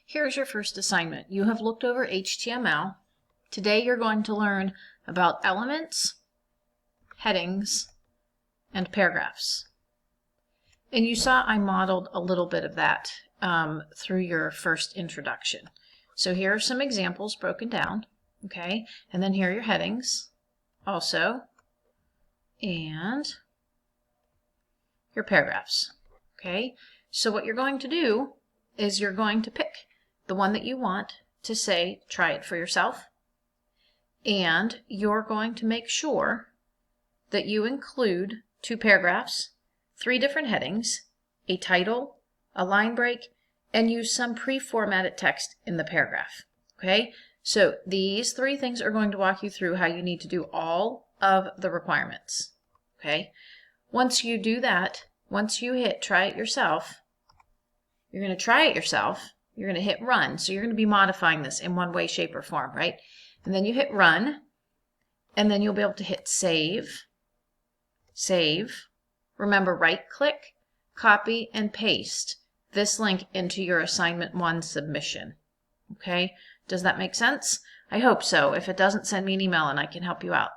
Here's your first assignment. You have looked over HTML. Today you're going to learn about elements, headings, and paragraphs. And you saw I modeled a little bit of that through your first introduction. So here are some examples broken down, okay? And then here are your headings also, and your paragraphs, okay? So what you're going to do is you're going to pick the one that you want to say, try it for yourself, and you're going to make sure that you include 2 paragraphs, 3 different headings, a title, a line break, and use some pre-formatted text in the paragraph. Okay, so these 3 things are going to walk you through how you need to do all of the requirements. Okay, once you do that, once you hit try it yourself, you're going to try it yourself. You're going to hit run. So you're going to be modifying this in one way, shape, or form, right? And then you hit run, and then you'll be able to hit save. Save. Remember, right-click, copy, and paste this link into your assignment 1 submission. Okay? Does that make sense? I hope so. If it doesn't, send me an email and I can help you out.